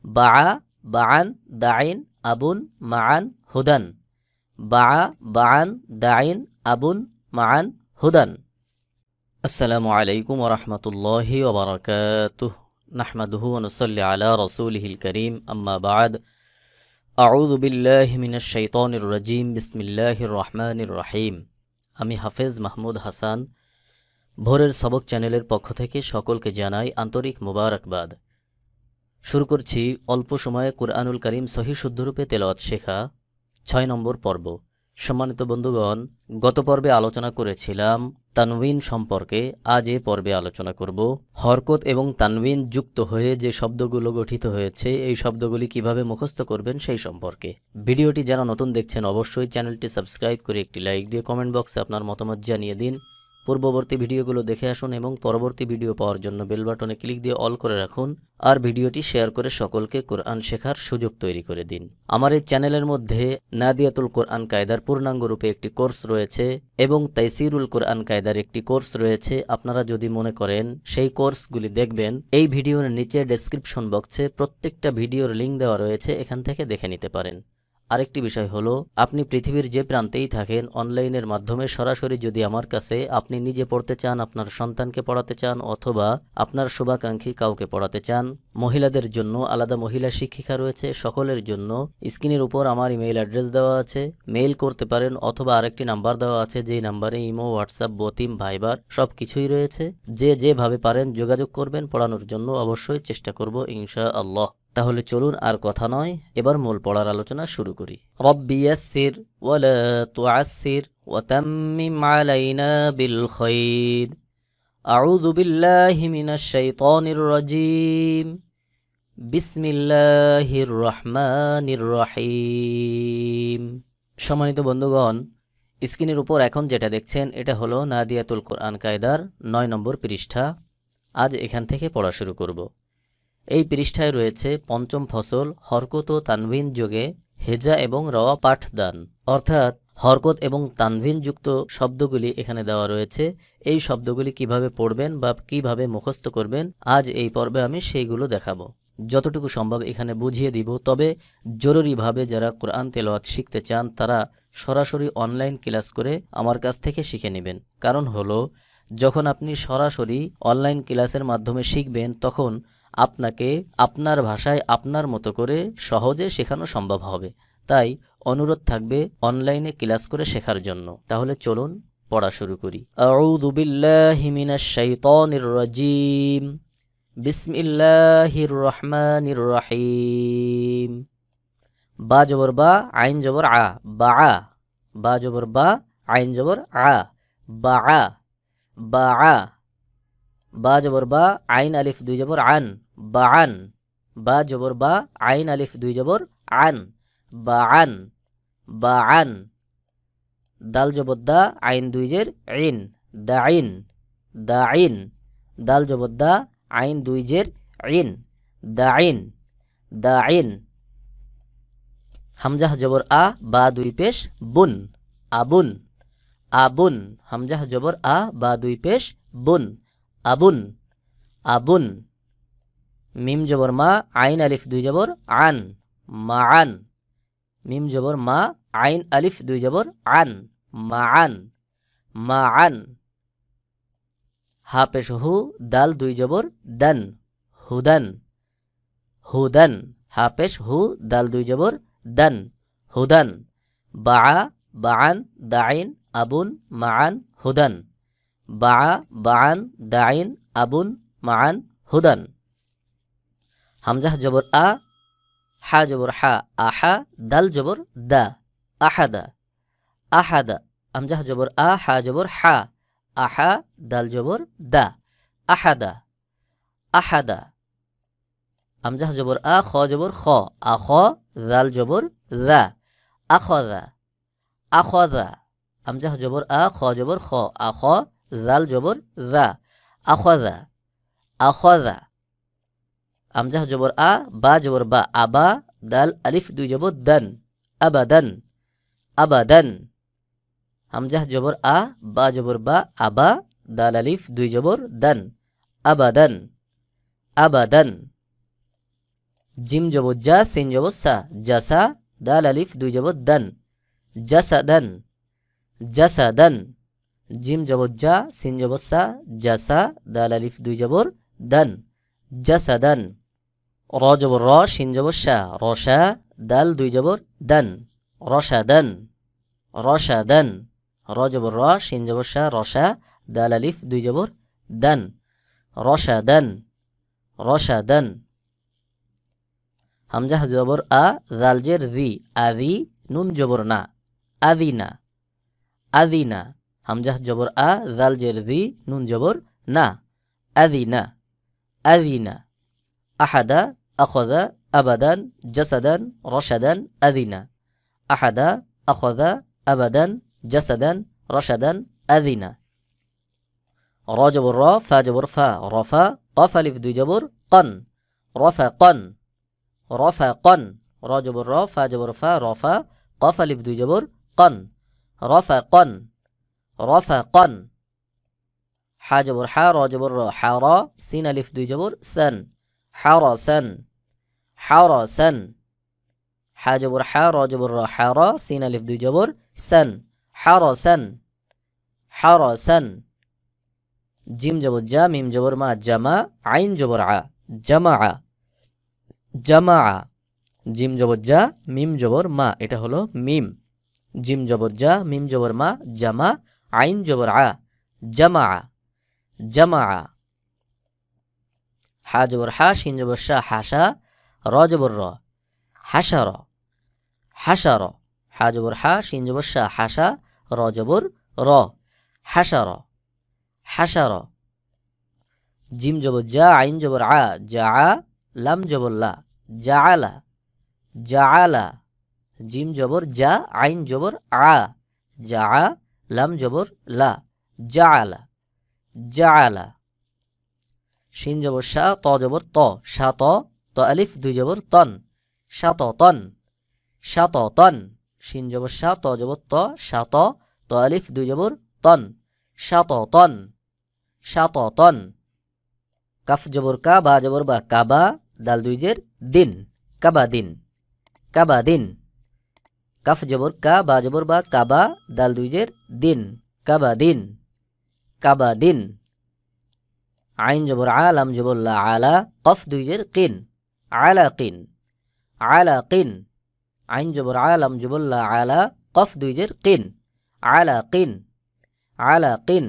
বাআ বাআন thine আবুন মাআন হুদান। বাআ বাআন thine আবুন মাআন হুদান। আসসালামু আলাইকুম ওয়া রাহমাতুল্লাহি ওয়া বারাকাতুহু। নাহমাদুহু ওয়া নুসাল্লি আলা রাসূলিহিল কারীম, আম্মা বা'দ। আউযু বিল্লাহি মিনাশ শাইতানির রাজীম। বিসমিল্লাহির রহমানির রহিম। আমি হাফেজ মাহমুদ হাসান ভোরের সবক চ্যানেলের পক্ষ থেকে সকলকে জানাই আন্তরিক মোবারকবাদ। শুরু করছি অল্প সময়ে কুরআনুল কারীম সহিহ শুদ্ধরূপে তেলাওয়াত শেখা ৬ নম্বর পর্ব। সম্মানিত বন্ধুগণ, গত পর্বে আলোচনা করেছিলাম তানউইন সম্পর্কে। আজ এ পর্বে আলোচনা করব হরকত এবং তানউইন যুক্ত হয়ে যে শব্দগুলো গঠিত হয়েছে, এই শব্দগুলি কিভাবে মুখস্থ করবেন সেই সম্পর্কে। ভিডিওটি যারা নতুন দেখছেন অবশ্যই চ্যানেলটি সাবস্ক্রাইব করে একটি লাইক দিয়ে কমেন্ট বক্সে আপনার মতামত জানিয়ে দিন। পূর্ববর্তী ভিডিওগুলো দেখে আসুন এবং পরবর্তী ভিডিও পাওয়ার জন্য বেল বাটনে ক্লিক দিয়ে অল করে রাখুন। আর ভিডিওটি শেয়ার করে সকলকে কোরআন শেখার সুযোগ তৈরি করে দিন। আমার এই চ্যানেলের মধ্যে নাদিয়াতুল কোরআন কায়দার পূর্ণাঙ্গ রূপে একটি কোর্স রয়েছে এবং তাইসিরুল কোরআন কায়দার একটি কোর্স রয়েছে। আপনারা যদি মনে করেন সেই কোর্সগুলি দেখবেন, এই ভিডিওর নিচে ডেসক্রিপশন বক্সে প্রত্যেকটা ভিডিওর লিঙ্ক দেওয়া রয়েছে, এখান থেকে দেখে নিতে পারেন। আরেকটি বিষয় হলো, আপনি পৃথিবীর যে প্রান্তেই থাকেন, অনলাইনের মাধ্যমে সরাসরি যদি আমার কাছে আপনি নিজে পড়তে চান, আপনার সন্তানকে পড়াতে চান, অথবা আপনার শুভাকাঙ্ক্ষী কাউকে পড়াতে চান, মহিলাদের জন্য আলাদা মহিলা শিক্ষিকা রয়েছে, সকলের জন্য স্ক্রিনের উপর আমার ইমেইল অ্যাড্রেস দেওয়া আছে, মেইল করতে পারেন, অথবা আরেকটি নাম্বার দেওয়া আছে, যেই নাম্বারে ইমো, হোয়াটসঅ্যাপ, বতিম, ভাইবার সব কিছুই রয়েছে। যে যেভাবে পারেন যোগাযোগ করবেন, পড়ানোর জন্য অবশ্যই চেষ্টা করব ইনশাআল্লাহ। তাহলে চলুন আর কথা নয়, এবার মূল পড়ার আলোচনা শুরু করি। রব্বি ইয়াসসির ওয়ালা তুআসসির ওয়া তাম্মিম আলাইনা বিল খাইর। আউযু বিল্লাহি মিনাশ শাইতানির রাজীম। বিসমিল্লাহির রহমানির রহিম। সম্মানিত বন্ধুগণ, স্ক্রিনের উপর এখন যেটা দেখছেন এটা হলো নাদিয়াতুল কোরআন কায়দার ৯ নম্বর পৃষ্ঠা। আজ এখান থেকে পড়া শুরু করব। এই পৃষ্ঠায় রয়েছে পঞ্চম ফসল, হরকত ও তানভিন যোগে হেজা এবং রওয়া পাঠদান। অর্থাৎ হরকত এবং তানভিন যুক্ত শব্দগুলি এখানে দেওয়া রয়েছে। এই শব্দগুলি কিভাবে পড়বেন বা কিভাবে মুখস্থ করবেন, আজ এই পর্বে আমি সেইগুলো দেখাবো। যতটুকু সম্ভব এখানে বুঝিয়ে দিব। তবে জরুরিভাবে যারা কোরআন তেলাওয়াত শিখতে চান তারা সরাসরি অনলাইন ক্লাস করে আমার কাছ থেকে শিখে নেবেন। কারণ হলো, যখন আপনি সরাসরি অনলাইন ক্লাসের মাধ্যমে শিখবেন, তখন আপনাকে আপনার ভাষায় আপনার মতো করে সহজে শেখানো সম্ভব হবে। তাই অনুরোধ থাকবে অনলাইনে ক্লাস করে শেখার জন্য। তাহলে চলুন পড়া শুরু করি। আউযু বিল্লাহি মিনাশ শাইতানির রাজীম। বিসমিল্লাহির রহমানির রহিম। বা জবর বা, আইন জবর আ, বা। বা জবর বা, আইন জবর আ, বা। বা। বা জবর বা, আইন আলিফ দুই জবর আন, বাআন। বা জবর বা, আইন আলিফ দুই জবর আন, বাআন। বাআন। দাল জবর দা, আইন দুই জের ইন, দাইন। দাইন। দাল জবর দা, আইন দুই জের ইন, দাইন। দাইন। হামজাহ জবর আ, বা দুই পেশ বুন, আবুন। আবুন। হামজাহ জবর আ, বা দুই পেশ বুন, আবুন। আবুন। মিম জবর মা, আইন আলিফ দুই জবর আন, মাআন। মিম জবর মা, আইন আলিফ দুই জবর আন, মাআন। মাআন। হা পেশ হু, দাল দুই জবর দান, হুদান। হুদান। হা পেশ হু, দাল দুই জবর দান, হুদান। বাআ বাআন দাইন আবুন মাআন হুদান। বাআ বাআন দাইন আবুন মাআন হুদান। হামজাহ জবর আ, হা জবর হা, আহা। দাল জবর দা, আহাদা। আহাদা। হামজাহ জবর আ, হা জবর হা, আহা। দাল জবর দা, আহাদা। আহাদা। হামজাহ জবর আ, খ জবর খ, আখ। জাল জবর যা, আখযা। আখযা। হামজাহ জবর আ, খ জবর খ, আখ। জাল জবর যা, আখযা। আখযা। হামজাহ জবর আ, বা জবর বা, আবা। দাল আলিফ দুই জবর দান, আবাদান। আবাদান। হামজাহ জবর আ, বা জবর বা, আবা। দাল আলিফ দুই জবর দান, আবাদান। আবাদান। জিম জবর জা সিন জবর সা জাসা দাল আলিফ দুই জবর দান জাসাদান জাসাদান জিম জবর জা সিন জবর সা জাসা দাল আলিফ দুই জবর দান জাসাদান র জবর র শিন জবর শা রশা দাল দুই জবর দান রশাদান রশাদান র জবর র শিন জবর শা রশা দাল আলিফ দুই জবর দান রশাদান রশাদান হামজা জবর আ জাল জের জি আজি নুন জবর না আদিনা আদিনা হামজা জবর আ জাল জের জি নুন জবর না আদিনা আদিনা আহাদা আখযা আবাদান জাসাদান রশাদান আদিনা আহাদা আখযা আবাদান জাসাদান রশাদান আদিনা র জবর র ফা জবর ফা রফা কফ আলিফ দুই জবর কন রফাকন রফাকন র জবর র ফা জবর ফা রফা কফ আলিফ দুই জবর কন রফাকন রফাকন হা জবর হা র জবর র হারা সিন আলিফ দুই জবর সান হারাসান হারাসান হা জবর হা র জবর র হারা সিন আলিফ দুই জবর সান হারাসান হারাসান জিম জবর জা মিম জবর মা জামা আইন জবর আ জামা জামা জিম জবর জা মিম জবর মা এটা হলো মিম জিম জবর জা মিম জবর মা জামা আইন জবর আ জামা জামা হা জবর হা শিন জবর শা হাসা র জবর র হাসার হাসার হা জবর হা শিন জবর শা হাসা র জবর র হাসার হাসার জিম জবর জা আইন জবর আ জা লাম জবর লা জাআলা জাআলা জিম জবর জা আইন জবর আ জা লাম জবর লা জাআলা জাআলা শিন জবর শা ত জবর ত শাত ত আলিফ দুই জবর তন শাততন শাততন শিন জবর শা ত জবর ত শাত ত আলিফ দুই জবর তন শাততন শাততন কাফ জবর কা বা জবর বা কাবা দাল দুই জের দিন কাবা দিন কাবা দিন কাফ জবর কা বা জবর বা কাবা দাল দুই জের দিন কাবা দিন কাবা দিন আইন জবর আ লাম জবর লা আলা কফ দুই জের কিন আলা কিন আলা কিন আইন জবর আ লাম জবর লা আলা কফ দুই জের কিন আলা কিন আলা কিন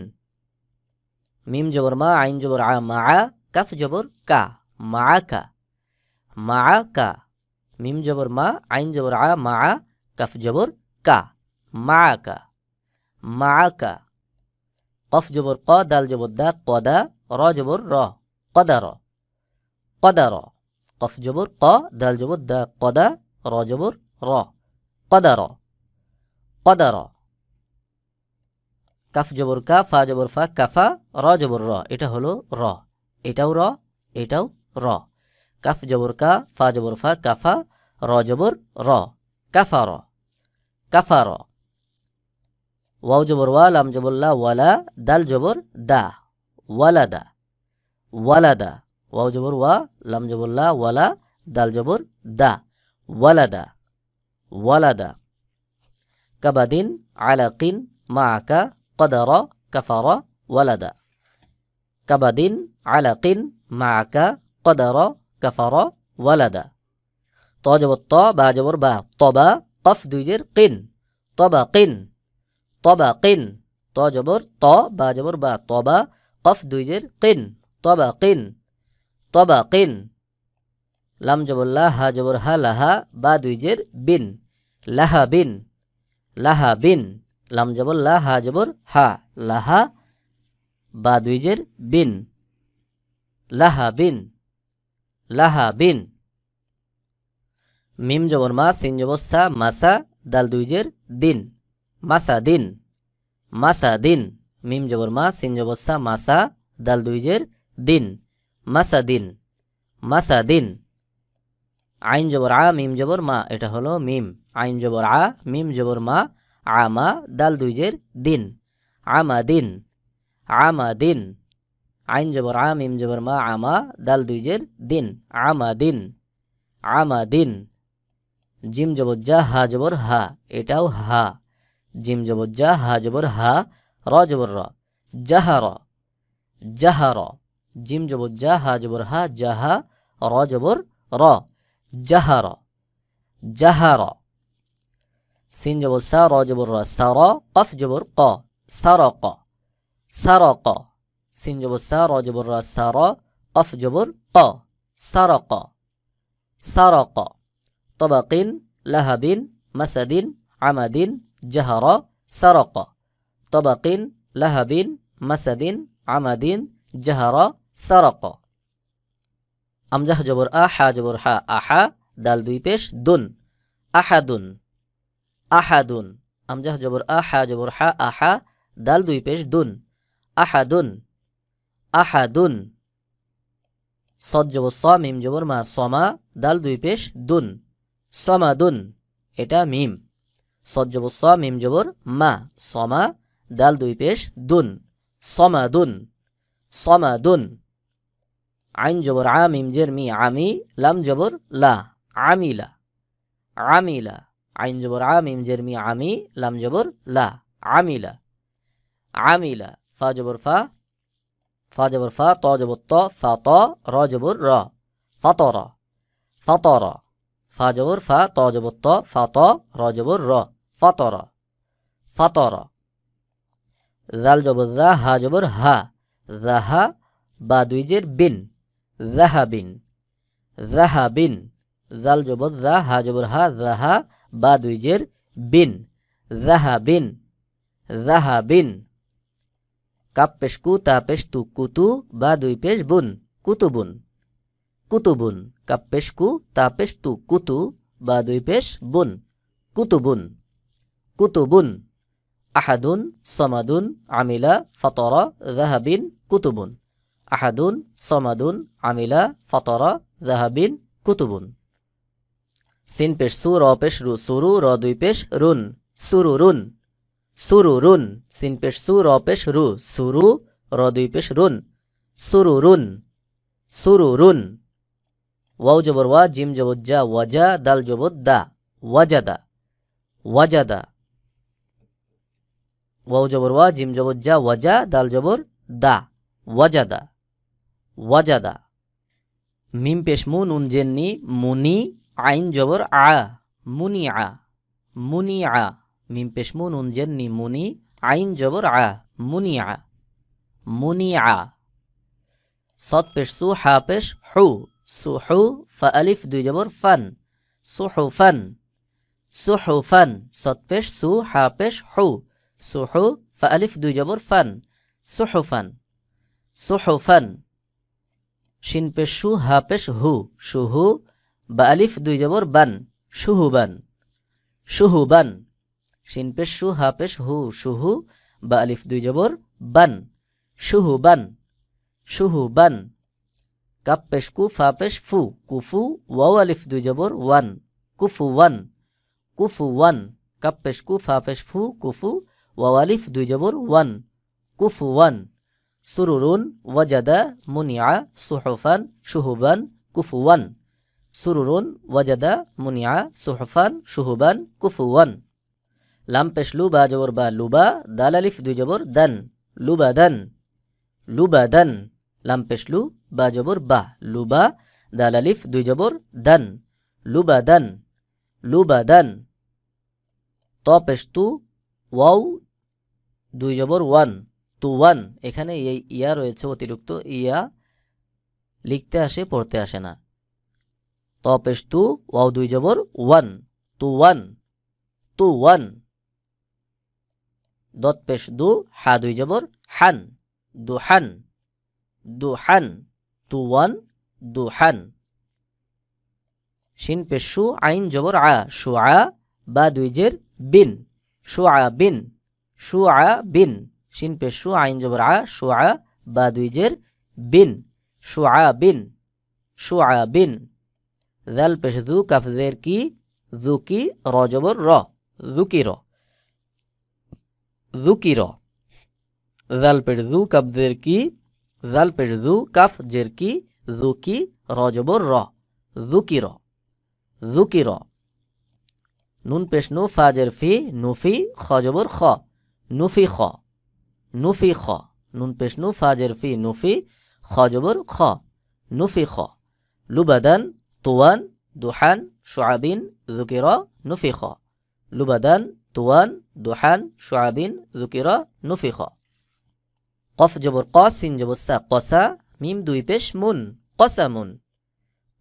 মিম জবর মা আইন জবর আ মা কাফ জবর কা মাআকা মাআকা মিম জবর মা আইন জবর আ মা কাফ জবর কা মাআকা মাআকা কফ জবর ক দাল জবর দা কদা র জবর র কদার কদার কফ জবর ক দাল জবর দা কদা র জবর র কদার কদার কাফ জবর কা ফা জবর ফা কাফা র জবর র এটা হলো র এটাও র এটাও র কাফ জবর কা ফা জবর ফা কাফা র জবর র কাফার কাফার ওয়াও জবর ওয়া লাম জবর লা ওয়ালা দাল জবর দা ওয়ালাদা ওয়ালাদা ওয়াও জবর ওয়া লাম জবর লা ওয়ালা দাল জবর দা ওয়ালাদা ওয়ালাদা কাবাদিন আলাকিন মাআকা قدر كفر ولد كبد علق معك قدر كفر ولد طاجب الطا باجبر با طبا قف دوجر قن طبق طبق طاجبر طا باجبر با طبا قف دوجر قن طبق طبق لم جبر لا ها جبر ها لها با دوجر بن لها بن لها بن লাম জবর লা হা জবর হা লাহা বা দুই জের বিন লাহা বিন লাহা বিন মিম জবর মা সিন জবর সা মাসা দাল দুই জের দিন মাসা দিন মাসা দিন মিম জবর মা সিন জবর সা মাসা দাল দুই জের দিন মাসা দিন মাসা দিন আইন জবর আ মিম জবর মা এটা হলো মিম আইন জবর আ মিম জবর মা আমা দাল দুই জের দিন আমা দিন আমা দিন আইন জবর আ মিম জবর মা আমা দাল দুই জের দিন আমা দিন আমাদিন। জিম জবর যা হা জবর হা, এটাও হা। জিম জবর যা হা জবর হা, র জবর র, জাহার। জাহার। জিম জবর যা হা জবর হা, জাহা, র জবর র, জাহার। জাহার। সিন জবর সা, র জবর র, সার, কফ জবর ক, সারক। সারক। সিন জবর সা, র জবর র, সার, কফ জবর ক, সারক। সারক। তবাকিন, লাহাবিন, মাসাদিন, আমাদিন, জাহার, সারক। তবাকিন, লাহাবিন, মাসাদিন, আমাদিন, জাহার, সারক। আমজাহ জবর আ, হা জবর হা, আহা, দাল দুই পেশ, দুন, আহাদুন। আহাদুন। আমজাহ জবর আ, হা জবর হা, আহা, দাল দুই পেশ, দুন, আহাদুন। আহাদুন। সদ জবর স, মিম জবর মা, সমা, দাল দুই পেশ, দুন, সমাদুন। এটা মিম। সদ জবর স, মিম জবর মা, সমা, দাল দুই পেশ, দুন, সমাদুন। সমাদুন। আইন জবর আ, মিম জের মি, আমি, লাম জবর লা, আমিলা। আমিলা। আইন জবর আ, মিম জের মি, আমি, লাম জবর লা, আমিলা। আমিলা। ফা জবর ফা, ফা জবর ফা, ত জবর ত, ফা ত, র জবর র, ফাতর। ফাতর। ফা জবর ফা, ত জবর ত, ফা ত, র জবর র, ফাতর। ফাতর। জাল জবর জা, হা জবর হা, জাহা, বা দুই জের বিন, জাহাবিন। জাহাবিন। জাল জবর জা, হা জবর হা, জাহা, বা দুই জের বিন, জাহাবিন। জাহাবিন। কাপ পেশ কু, তা পেশ তু, কুতু, বা দুই পেশ বুন, কুতুবুন। কুতুবুন। কাপ পেশ কু, তা পেশ তু, কুতু, বা দুই পেশ বুন, কুতুবুন। কুতুবুন। আহাদুন, সমাদুন, আমিলা, ফাতরা, জাহাবিন, কুতুবুন। আহাদুন, সমাদুন, আমিলা, ফাতরা, জাহাবিন, কুতুবুন। সিন পেশ সু, র পেশ রু, সুরু, র দুই পেশ রুন, সুরুরুন। সুরুরুন। সিন পেশ সু, র পেশ রু, সুরু, র দুই পেশ রুন, সুরুরুন। সুরুরুন। ওয়াও জবর ওয়া, জিম জবর জা, ওয়াজা, দাল জবর দা, ওয়াজাদা। ওয়াজাদা। ওয়াও জবর ওয়া, জিম জবর জা, ওয়াজা, দাল জবর দা, ওয়াজাদা। ওয়াজাদা। মিম পেশ মু, নুন জের নি, মুনি, আইন জবর আ, মুনিআ। মুনিআ। মিম পেশ মু, নুন জের নি, মুনি, আইন জবর আ, মুনিআ। মুনিআ। সদ পেশ সু, হা পেশ হু, সুহু, ফা আলিফ দুই জবর ফান, সুহুফান। সুহুফান। সদ পেশ সু, হা পেশ হু, সুহু, ফা আলিফ দুই জবর ফান, সুহুফান। সুহুফান। শিন পেশ সু, হা পেশ হু, সুহু, বা আলিফ দুই জবর বান, সুহুবান। সুহুবান। শিন পেশ সু, হা পেশ হু, সুহু, বা আলিফ দুই জবর বান, সুহুবান। সুহুবান। কাপ পেশ কু, ফা পেশ ফু, কুফু, ওয়াও আলিফ দুই জবর ওয়ান, কুফুওয়ান। কুফুওয়ান। কাপ পেশ কু, ফা পেশ ফু, কুফু, ওয়াও আলিফ দুই জবর ওয়ান, কুফুওয়ান। সুরুরুন, ওয়াজাদা, মুনিআ, সুহুফান, সুহুবান, কুফুওয়ান। সুরুরুন, ওয়াজাদা, মুনিআ, সুহুফান, সুহুবান, কুফুওয়ান। লাম পেশ লু, বা জবর বা, লুবা, দাল আলিফ দুই জবর দান, লুবাদান। লুবাদান। লাম পেশ লু, বা জবর বা, লুবা, দাল আলিফ দুই জবর দান, লুবাদান। লুবাদান। ত পেশ তু, ওয়াও দুই জবর ওয়ান, তুওয়ান। এখানে এই ইয়া রয়েছে অতিরিক্ত, ইয়া লিখতে আসে, পড়তে আসে না। ত পেশ তু, ওয়াও দুই জবর ওয়ান, তুওয়ান। তুওয়ান। দত পেশ দু, হা দুই জবর হান, দুহান। দুহান। তুওয়ান, দুহান। শিন পেশ সু, আইন জবর আ, শুআ, বা দুই জের বিন, শুআবিন। শুআবিন। শিন পেশ সু, আইন জবর আ, শুআ, বা দুই জের বিন, শুআবিন। শুআবিন। জাল পেশ জু, কাফ জের কি, জুকি, র জবর র, জুকির। জুকির। জাল পেশ জু, কাফ জের কি, জাল পেশ জু, কাফ জের কি, জুকি, র জবর র, জুকির। যুকির। নুন পেশ নু ফাজের ফি নুফি খ জবর খ নুফি খ নুফি খ নুন পেশ নু ফাজের ফি নুফি খ জবর খ নুফি খ। লুবাদান তুয়ান দুহান শুআবিন যুকির নুফি খ লুবাদান তুয়ান দুহান শুআবিন যুকির নুফি খ। কফ জবর ক সিন জবর সা কসা মিম দুই পেশ মুন কসামুন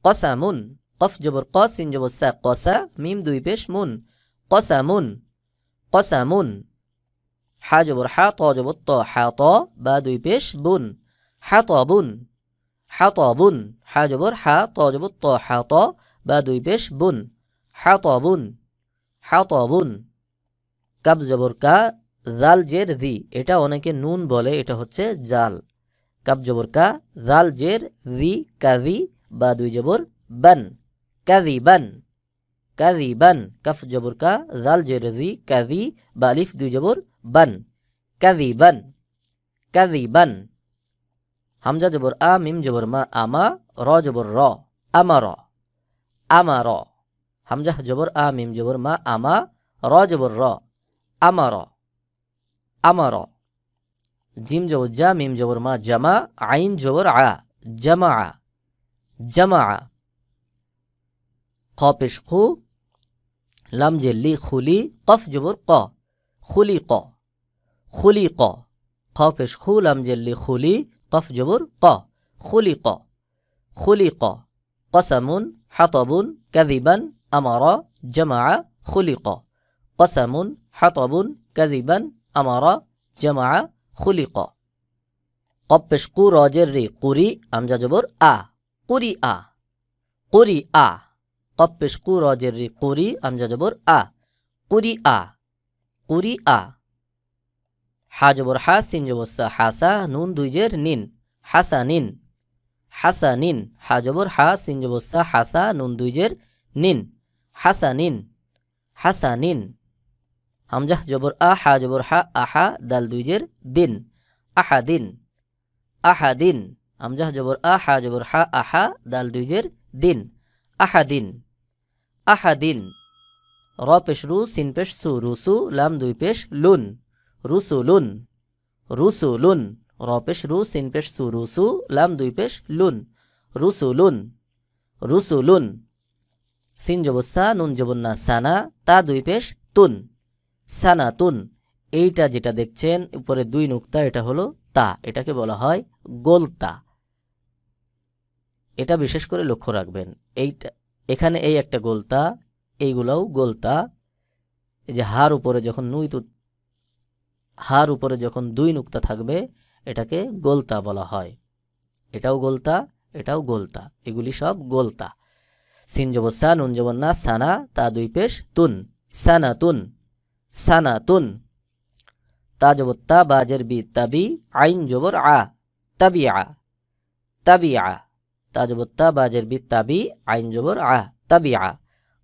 কসামুন। কফ জবর ক সিন জবর সা কসা মিম দুই পেশ মুন কসামুন কসামুন। হা জবর হা ত জবর ত হা ত বা দুই পেশ বুন হাতাবুন হাতাবুন। হা জবর হা ত জবর ত হা ত বা দুই পেশ বুন হাতাবুন হাতাবুন। কাব জবর কা জাল জের জি, এটা অনেকে নুন বলে, এটা হচ্ছে জাল। কাব জবর কা জাল জের জি কাজি বা দুই জবর বান কাযিবান কাযিবান। কাফ জবর কা জাল জের জি কাজি বা আলিফ দুই জবর বান কাযিবান কাযিবান। হামজা জবর আ মিম জবর মা আমা র জবর র আমার আমার। হামজা জবর আ মিম জবর মা আমা র জবর র আমার আমার। জিম জবর জা মিম জবর মা জামা আইন জবর আ জামা জামা। খ পেশ খু লাম জেল্লি খুলি কফ জবর ক খুলি ক খুলি ক। খ পেশ খু লাম জেল্লি খুলি কফ জবর ক খুলি ক খুলি ক। কসামুন হাতাবুন কাযিবান আমারা জামা খুলি ক কসামুন হাতাবুন কাযিবান আমারা জামা খুলি ক। কফ পেশ কু রজের রি কুরি আমজা জবর আ কুরি আ কুরি আ। কফ পেশ কু রজের রি কুরি আমজা জবর আ কুরি আ কুরি আ। হা জবর হা সিন জবর সা হাসা নুন দুই জের নিন হাসানিন হাসানিন। হা জবর হা সিন জবর সা হাসা নুন দুই জের নিন হাসানিন হাসানিন। হামজাহ জবর আ হা জবর হা আহা দাল দুই জের দিন আহাদিন আহাদিন। হামজাহ জবর আ হা জবর হা আহা দাল দুই জের দিন আহাদিন আহাদিন। র পেশ রু সিন পেশ সু রুসু লাম দুই পেশ লুন রুসুলুন রুসুলুন। র পেশ রু সিন পেশ সু রুসু লাম দুই পেশ লুন রুসুলুন রুসুলুন। সিন জবর সা নুন জবর না সানা তা দুই পেশ তুন সানাতুন। এইটা যেটা দেখছেন উপরে দুই নুক্তা, এটা হলো তা, এটাকে বলা হয় গোলতা। এটা বিশেষ করে লক্ষ্য রাখবেন। এইটা এখানে এই একটা গোলতা, এইগুলাও গোলতা। এই যে হার উপরে যখন হার উপরে যখন দুই নুক্তা থাকবে এটাকে গোলতা বলা হয়। এটাও গোলতা এটাও গোলতা, এগুলি সব গোলতা। সিন জবর সা নুন জবর না সানা তা দুই পেশ তুন সানাতুন সানাতুন। তা জবর তা বাজের বি তাবি আইন জবর আ তাবিআ তাবিআ। তা জবর তা বাজের বি তাবি আইন জবর আ তাবিআ।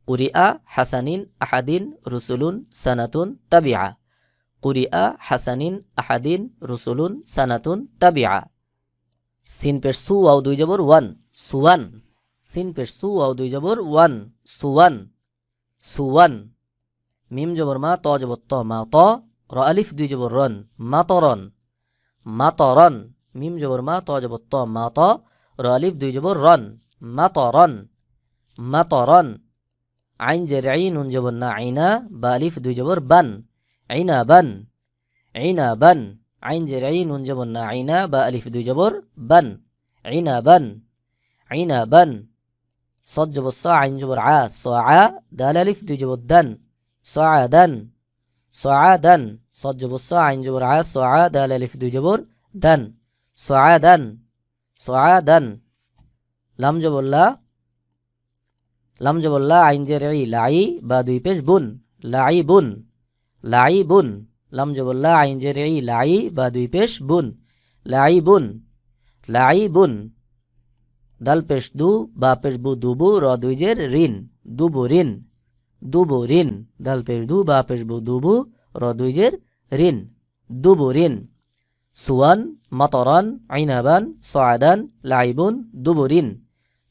কুরিআ হাসানিন আহাদিন রুসুলুন সানাতুন তাবিআ কুরিআ হাসানিন আহাদিন রুসুলুন সানাতুন তাবিআ। সিন পেশ সু ওয়াও দুই জবর ওয়ান সুওয়ান সিন পেশ সু ওয়াও দুই জবর ওয়ান সুওয়ান সুওয়ান। মিম জবর মা ত জবর ত মা ত র আলিফ দুই জবর রন মাতরন মাতরন। মিম জবর মা ত জবর ত মা ত র আলিফ দুই জবর রন মাতরন মাতরন। আইন জের আইন নুন জবর না আইনা বা আলিফ দুই জবর বান আইনাবান আইনাবান। আইন জের আইন নুন জবর না আইনা বা আলিফ দুই জবর বান আইনাবান আইনাবান। সদ জবর সা আইন জবর আ সআ দাল আলিফ দুই জবর দান সআদান সআদান। সদ জবর সা আইন জবর আ সআ দাল আলিফ দুই জবর দান সআদান সআদান। লাম জবর লা লাম জবর লা আইন জের ই লাই বা দুই পেশ বুন লাইবুন লাইবুন। লাম জবর লা আইন জের ই লাই বা দুই পেশ বুন লাইবুন লাইবুন। দাল পেশ দু বা পেশ বু দুবু র দুই জের রিন দুবুরিন দুবুরিন। দাল পেশ দু বা পেশ বু দুবু র দুই জের রিন দুবুরিন। Swan মাতরান আইনাবান সআদান লাইবুন দুবুরিন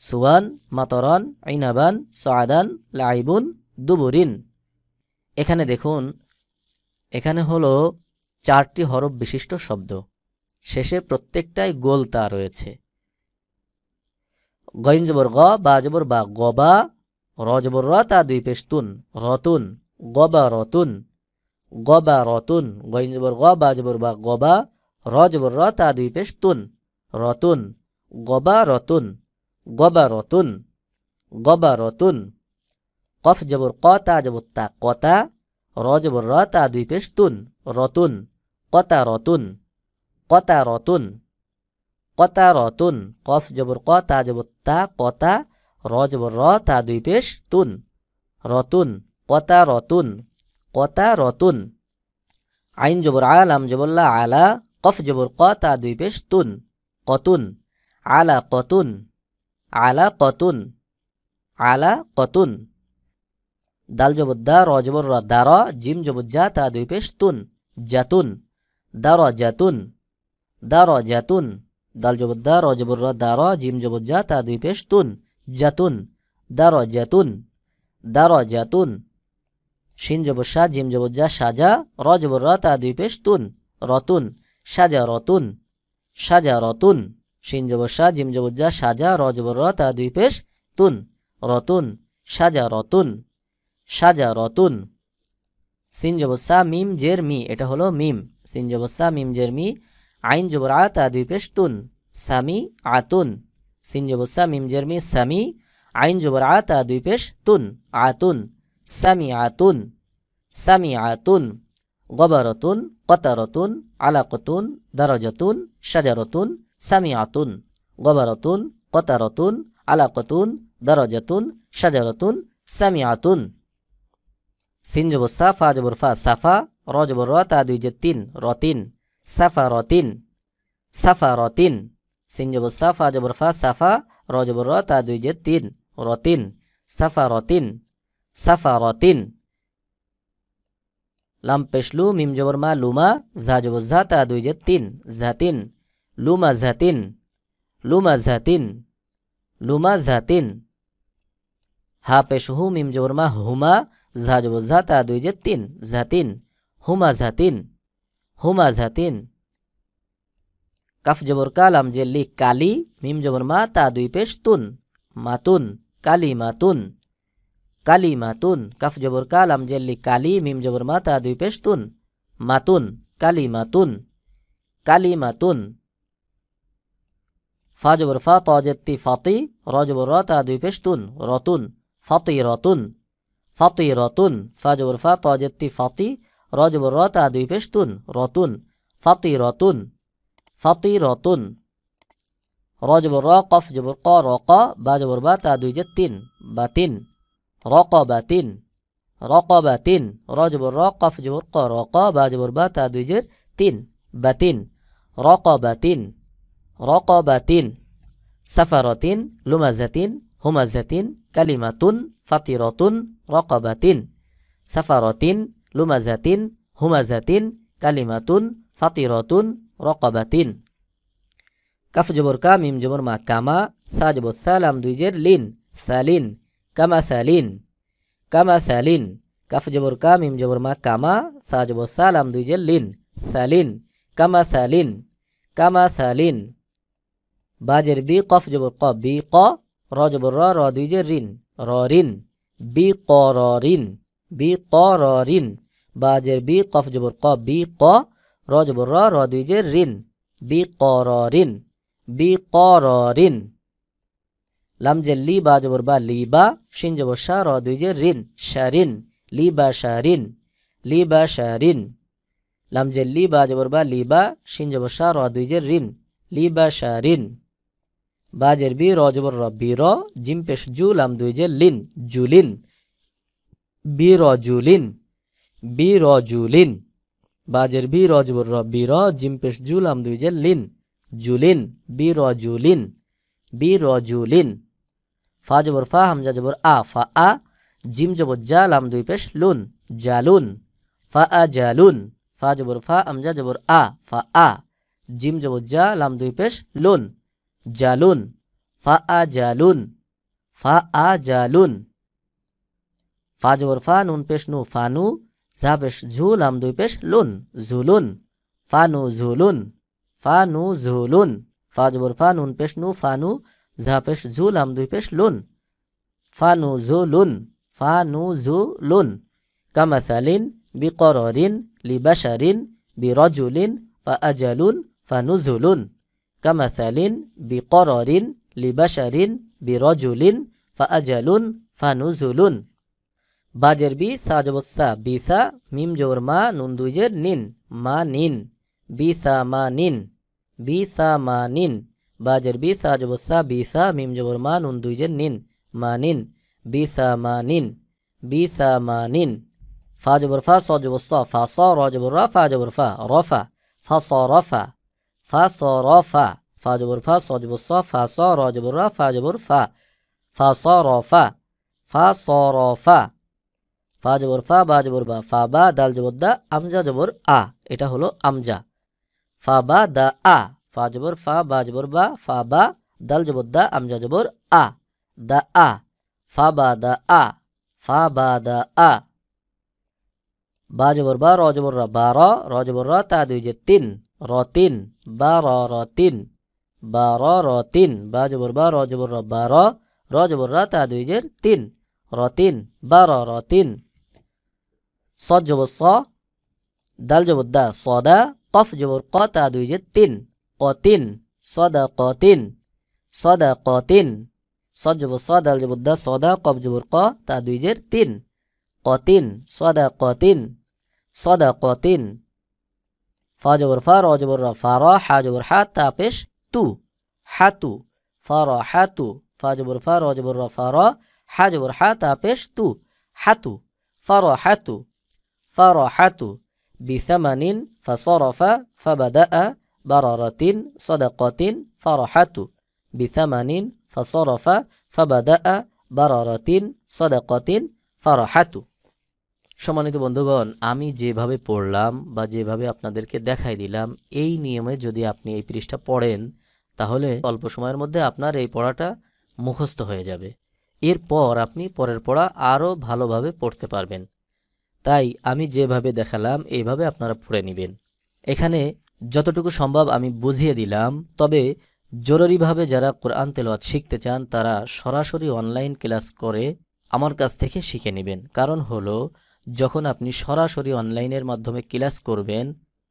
swan, মাতরান, ইনাবান, সাদান, লাইবুন, দুবুরিন। এখানে দেখুন, এখানে হলো 4টি হরফ বিশিষ্ট শব্দ, শেষে প্রত্যেকটাই গোল তা রয়েছে। গইন জবর গ, বা জবর বা, গবা। র জবর র, তা 2 পেশ তুন, রতুন, গবা রতুন, গবা রতুন। গইন জবর গ, বা জবর বা, গবা। র জবর র, তা 2 পেশ তুন, রতুন, গবা রতুন, গবা রতুন, গবা রতুন। কফ জবর ক, তা জবর তা, কতা। র জবর র, তা 2 পেশ তুন, রতুন, কতা রতুন, কতা রতুন, কতা রতুন। কফ জবর ক, তা জবর তা, কতা। র জবর র, তা 2 পেশ তুন, রতুন, কতা রতুন, কতা রতুন। আইন জবর আ, লাম জবর লা, আলা। কফ জবর ক, তা 2 পেশ তুন, কতুন, আলা কতুন, আলা কতুন, আলা কতুন। দাল জবর দা, র জবর র, দার। জিম জবর জা, তা 2 পেশ তুন, জাতুন, দার জাতুন, দার জাতুন। দাল জবর দা, র জবর র, দার। জিম জবর জা, তা 2 পেশ তুন, জাতুন, দার জাতুন, দার জাতুন। শিন জবর সা, জিম জবর জা, সাজা। র জবর র, তা 2 পেশ তুন, রতুন, সাজা রতুন, সাজা রতুন। শিন জবর সা, জিম জবর জা, সাজা। র জবর র, তা 2 পেশ তুন, রতুন, সাজা রতুন, সাজা রতুন। সিন জবর সা, মিম জের মি, এটা হলো মিম। সিন জবর সা, মিম জের মি। আইন জবর আ, তা 2 পেশ তুন, সামি আতুন। সিন জবর সা, মিম জের মি, সামি। আইন জবর আ, তা 2 পেশ তুন, আতুন, সামি আতুন, সামি আতুন। গবারতুন, কতারতুন, আলাকতুন, দারাজাতুন, শাজারতুন, সামি আতুন। গবারতুন, কতারতুন, আলাকতুন, দারাজাতুন, শাজারতুন, সামি আতুন। সিন জবর সা, ফা জবর ফা, সাফা। র জবর র, তা 2 জের 3, রতিন, সাফা রতিন, সাফা রতিন। সিন জবর সা, ফা জবর ফা, সাফা। র জবর র, তা 2 জের 3, রতিন, সাফা রতিন, সাফা রতিন। লাম পেশলু, মিম জবর মা, লুমা। জা জবর জা, তা 2 জের 3, জাতিন, লুমা জাতিন, লুমা জাতিন, লুমা জাতিন। হা পেশ হু, মিম জবর মা, হুমা। জা জবর জা, তা 2 জের 3, জাতিন, হুমা জাতিন, হুমা জাতিন। কাফ জবর কা, লাম জের লি, কালি। মিম জবর মা, তা 2 পেশ তুন, মাতুন, কালি মাতুন, কালি মাতুন। কাফ জবর কা, লাম জের লি, কালি। মিম জবর মা, তা 2 পেশ তুন, মাতুন, কালি মাতুন, কালি মাতুন। ফা জবর ফা, ত জের তি, ফাতি। র জবর র, তা 2 পেশ তুন, রতুন, ফাতি রতুন, ফাতি রতুন। ফা জবর ফা, ত জের তি, ফাতি। র জবর র, তা 2 পেশ তুন, রতুন, ফাতি রতুন, ফাতি রতুন। র জবর র, কফ জবর ক, রক। বা জবর বা, তা 2 জের 3, বাতিন, রক বাতিন, রক বাতিন। র জবর র, কফ জবর ক, রক। বা জবর বা, তা 2 জের 3, বাতিন, রক বাতিন, রক বাতিন। সাফারতিন, লুমাজাতিন, হুমাজাতিন, কালিমাতুন, ফাতিরতুন, রকাবাতিন। সাফারতিন, লুমাজাতিন, হুমাজাতিন, কালিমাতুন, ফাতিরতুন, রকাবাতিন। কাফ জবর কা, মিম জবর মা, কামা। সা জবর সা, লাম 2 জের লিন, সালিন, কামা সালিন, কামা সালিন। কাফ জবর কা, মিম জবর মা, কামা। সা জবর সা, লাম 2 জের লিন, সালিন, কামা সালিন, কামা সালিন। বাজের বি, কফ জবর ক, বি ক। র জবর র, র 2 জের রিন, রিন, বি ক র রিন, বি ক র রিন। বাজের বি, কফ জবর ক, বি ক। র জবর র, র 2 জের রিন, বি ক র রিন, বি ক র রিন। লাম জের লি, বা জবর বা, লি বা। শিন জবর শা, র 2 জের রিন, শারিন, লি বা শারিন, লি বা শারিন। লাম জের লি, বা জবর বা, লি বা। শিন জবর শা, র 2 জের রিন, লি বা শারিন। বাজের বি, র জবর র, বি র। জিম পেশ জু, লাম 2 জের লিন, জুলিন, বি র জুলিন, বি র জুলিন। বাজের বি, র জবর র, বি র। জিম পেশ জু, লাম 2 জের লিন, জুলিন, বি র জুলিন, বি র জুলিন। ফা জবর ফা, হামজা জবর আ, ফা আ। জিম জবর জা, লাম 2 পেশ লুন, জালুন, ফা আ জালুন। ফা জবর ফা, হামজা জবর আ, ফা আ। জিম জবর জা, লাম 2 পেশ লুন, জালুন, ফাআজালুন, ফাআজালুন। ফা জবর ফা, নুন পেশ নু, ফানু, ঝা পেশ ঝু, লাম দুই পেশ লুন, ঝুলুন, ফানু ঝুলুন, ফানু ঝুলুন। ফা জবর ফা, নুন পেশ নু, ফানু, ঝা পেশ ঝু, লাম দুই পেশ লুন, ফানু ঝুলুন, ফানু ঝুলুন। কামাসালিন বিকরারিন লিবাশারিন বিরজুলিন ফাআজালুন ফানুজুলুন। কামাসালিন বিকরারিন লিবাশারিন বিরজুলিন ফাআজালুন ফানুজুলুন। বাজের বি, সা জবর সা, বিসা, মিম জবর মা, নুন দুই জের নিন, মা নিন, বিসা মা নিন, বিসা মা নিন। বাজের বি, সা জবর সা, বিসা, মিম জবর মা, নুন দুই জের নিন, মা নিন, বিসা মা নিন, বিসা মা নিন। ফা জবর ফা, স জবর স, ফা স, র জবর রা, ফা জবর ফা, রফা, ফা স রফা, ফা স রফা। ফা জবর ফা, স জবর স, ফা স, র জবর রা, ফা জবর ফা, ফা স রফা, ফা স রফা। ফা জবর ফা, বা জবর বা, ফা বা, দাল জবর দা, আমজা জবর আ, এটা হলো আমজা। ফা বা দা আ, ফা জবর ফা, বা জবর বা, ফা বা, দাল জবর দা, আমজা জবর আ, দা আ, ফা বা দা আ, ফা বা দা আ। বা জবর বা, র জবর রা, বা র, র জবর রা, তা দুই যে তিন, র তিন, বা র র তিন, বা র র তিন। বা জবর বা, র জবর রা, বা র, র জবর রা, তা দুই জের তিন, র তিন, বা র র তিন। সদ জবর স, দাল জবর দা, সদা, কফ জবর ক, তা দুই জের তিন, ক তিন, সদা ক তিন, সদা ক তিন। সদ জবর স, দাল জবর দা, সদা, কফ জবর ক, তা দুই জের তিন, ক তিন, সদা ক তিন, সদা ক তিন। ফা জবর ফা, র জবর রা, ফা র, হা জবর হা, তা পেশ তু, হাতু, ফা র হাতু। ফা জবর ফা, র জবর রা, ফা র, হা জবর হা, তা পেশ তু, হাতু, ফা র হাতু, ফা র হাতু। বিসামানিন ফাসরফা ফাবাদাআ বারারাতিন সাদাকাতিন ফারহাতু। বিসামানিন ফাসরফা ফাবাদাআ বারারাতিন সাদাকাতিন ফারহাতু। সম্মানিত বন্ধুগণ, আমি যেভাবে পড়লাম বা যেভাবে আপনাদেরকে দেখাই দিলাম, এই নিয়মে যদি আপনি এই পৃষ্ঠা পড়েন তাহলে অল্প সময়ের মধ্যে আপনার এই পড়াটা মুখস্থ হয়ে যাবে। এরপর আপনি পরের পড়া আরও ভালোভাবে পড়তে পারবেন। তাই আমি যেভাবে দেখালাম এইভাবে আপনারা পড়ে নেবেন। এখানে যতটুকু সম্ভব আমি বুঝিয়ে দিলাম, তবে জরুরিভাবে যারা কোরআন তেলাওয়াত শিখতে চান তারা সরাসরি অনলাইন ক্লাস করে আমার কাছ থেকে শিখে নেবেন। কারণ হলো, যখন আপনি সরাসরি অনলাইনের মাধ্যমে ক্লাস করবেন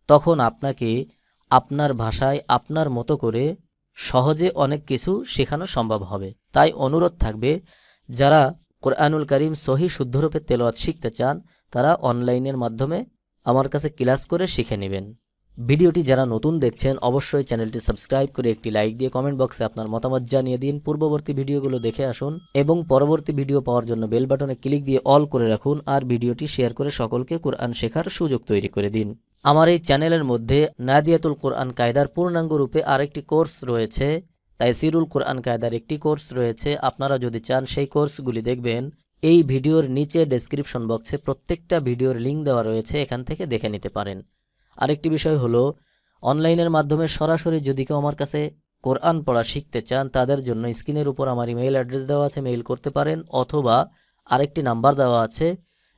তখন আপনাকে আপনার ভাষায় আপনার মতো করে সহজে অনেক কিছু শেখানো সম্ভব হবে। তাই অনুরোধ থাকবে, যারা কোরআনুল কারীম সহি শুদ্ধরূপে তেলাওয়াত শিখতে চান তারা অনলাইনের মাধ্যমে আমার কাছে ক্লাস করে শিখে নেবেন। ভিডিওটি যারা নতুন দেখছেন অবশ্যই চ্যানেলটি সাবস্ক্রাইব করে একটি লাইক দিয়ে কমেন্ট বক্সে আপনার মতামত জানিয়ে দিন। পূর্ববর্তী ভিডিওগুলো দেখে আসুন এবং পরবর্তী ভিডিও পাওয়ার জন্য বেল বাটনে ক্লিক দিয়ে অল করে রাখুন। আর ভিডিওটি শেয়ার করে সকলকে কোরআন শেখার সুযোগ তৈরি করে দিন। আমার এই চ্যানেলের মধ্যে নাদিয়াতুল কোরআন কায়দার পূর্ণাঙ্গ রূপে আরেকটি কোর্স রয়েছে, তাইসিরুল কোরআন কায়দার একটি কোর্স রয়েছে। আপনারা যদি চান সেই কোর্সগুলি দেখবেন, এই ভিডিওর নিচে ডেসক্রিপশন বক্সে প্রত্যেকটা ভিডিওর লিঙ্ক দেওয়া রয়েছে, এখান থেকে দেখে নিতে পারেন। আরেকটি বিষয় হলো, অনলাইনের মাধ্যমে সরাসরি যদি কেউ আমার কাছে কোরআন পড়া শিখতে চান তাদের জন্য স্ক্রিনের উপর আমার ইমেইল অ্যাড্রেস দেওয়া আছে, মেইল করতে পারেন, অথবা আরেকটি নাম্বার দেওয়া আছে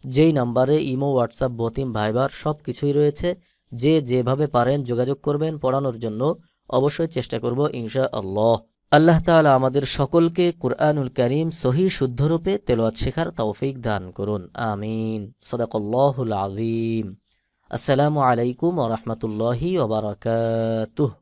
যেই নাম্বারে ইমো, হোয়াটসঅ্যাপ, বতিম, ভাইবার সব কিছুই রয়েছে। যে যেভাবে পারেন যোগাযোগ করবেন পড়ানোর জন্য, অবশ্যই চেষ্টা করব ইনশাআল্লাহ। আল্লাহ তাআলা আমাদের সকলকে কুরআনুল কারীম সহি শুদ্ধরূপে তেলাওয়াত শেখার তৌফিক দান করুন, আমিন। সাদাকাল্লাহুল আযীম। আসসালামু আলাইকুম ওয়া রাহমাতুল্লাহি ওয়া বারাকাতুহু।